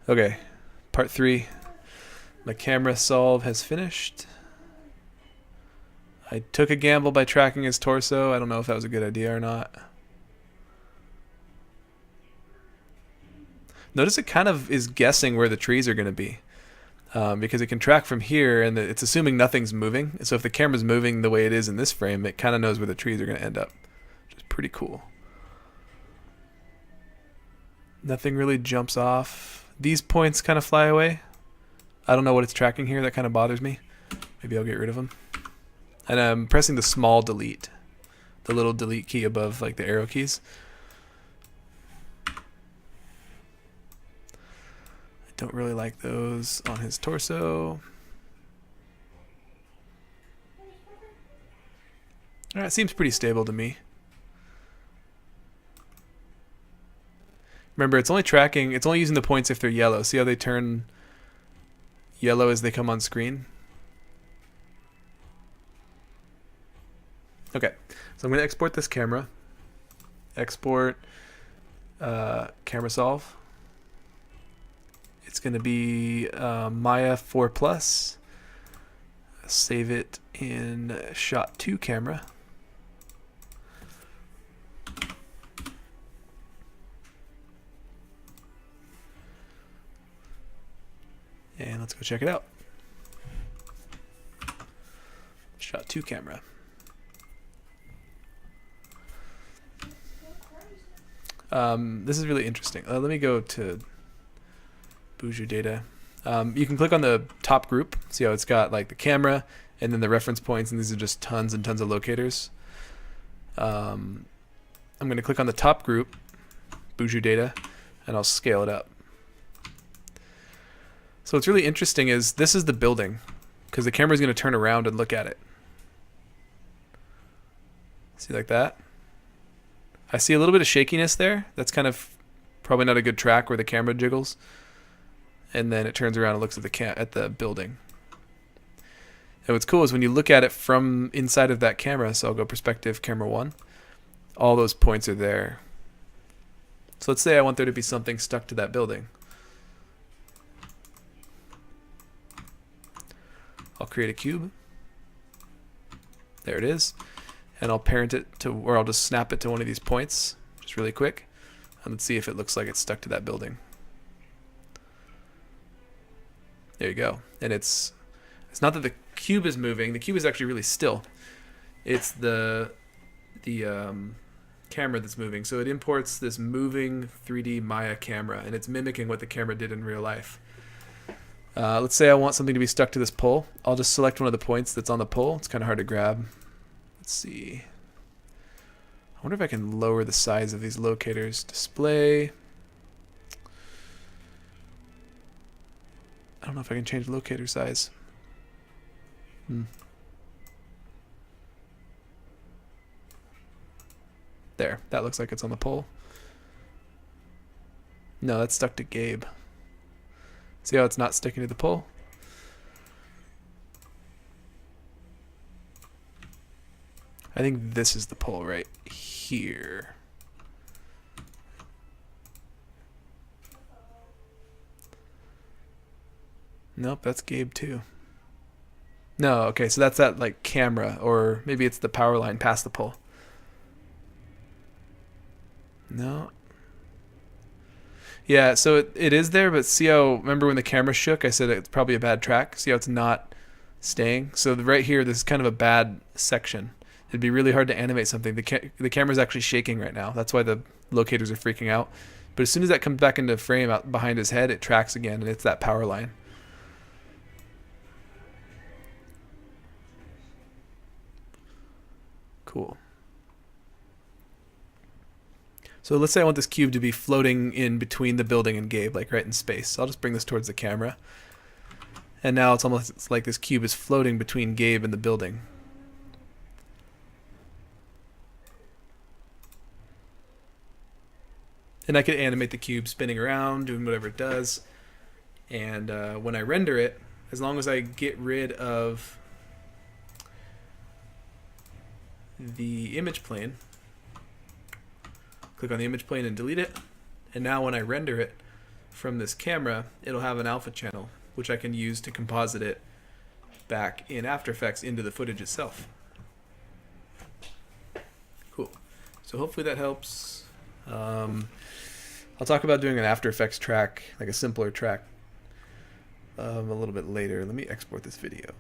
Okay, part 3. My camera solve has finished. I took a gamble by tracking his torso. I don't know if that was a good idea or not. Notice it kind of is guessing where the trees are going to be. Because it can track from here, and it's assuming nothing's moving. So if the camera's moving the way it is in this frame, it kind of knows where the trees are going to end up, which is pretty cool. Nothing really jumps off. These points kind of fly away. I don't know what it's tracking here. That kind of bothers me. Maybe I'll get rid of them. And I'm pressing the small delete, the little delete key above like the arrow keys. I don't really like those on his torso. Alright, seems pretty stable to me. Remember, it's only tracking, it's only using the points if they're yellow. See how they turn yellow as they come on screen? Okay, so I'm going to export this camera. Export camera solve. It's going to be Maya 4 Plus. Save it in Shot 2 camera. And let's go check it out. Shot 2 camera. This is really interesting. Let me go to Boujou data. You can click on the top group. See how it's got like the camera and then the reference points, and these are just tons and tons of locators. I'm going to click on the top group, Boujou data, and I'll scale it up. So what's really interesting is this is the building, because the camera is going to turn around and look at it. See like that? I see a little bit of shakiness there. That's kind of probably not a good track where the camera jiggles. And then it turns around and looks at the building. And what's cool is when you look at it from inside of that camera, so I'll go perspective camera 1, all those points are there. So let's say I want there to be something stuck to that building. I'll create a cube. There it is. And I'll parent it to, or I'll just snap it to one of these points, just really quick. And let's see if it looks like it's stuck to that building. There you go. And it's not that the cube is moving. The cube is actually really still. It's the camera that's moving. So it imports this moving 3D Maya camera, and it's mimicking what the camera did in real life. Let's say I want something to be stuck to this pole. I'll just select one of the points that's on the pole. It's kind of hard to grab. Let's see. I wonder if I can lower the size of these locators. Display. I don't know if I can change locator size. There. That looks like it's on the pole. No, that's stuck to Gabe. See how it's not sticking to the pole? I think this is the pole right here. Nope, that's Gabe too. No, okay, so that's that like camera, or maybe it's the power line past the pole. No. Yeah, so it is there, but see how, remember when the camera shook, I said it's probably a bad track? See how it's not staying? So right here, this is kind of a bad section. It'd be really hard to animate something. The camera's actually shaking right now. That's why the locators are freaking out. But as soon as that comes back into frame out behind his head, it tracks again, and it's that power line. Cool. So let's say I want this cube to be floating in between the building and Gabe, like right in space. So I'll just bring this towards the camera. And now it's almost like this cube is floating between Gabe and the building. And I could animate the cube spinning around, doing whatever it does. And when I render it, as long as I get rid of the image plane, click on the image plane and delete it, and now when I render it, from this camera, it'll have an alpha channel, which I can use to composite it back in After Effects into the footage itself. Cool. So hopefully that helps. I'll talk about doing an After Effects track, like a simpler track, a little bit later. Let me export this video.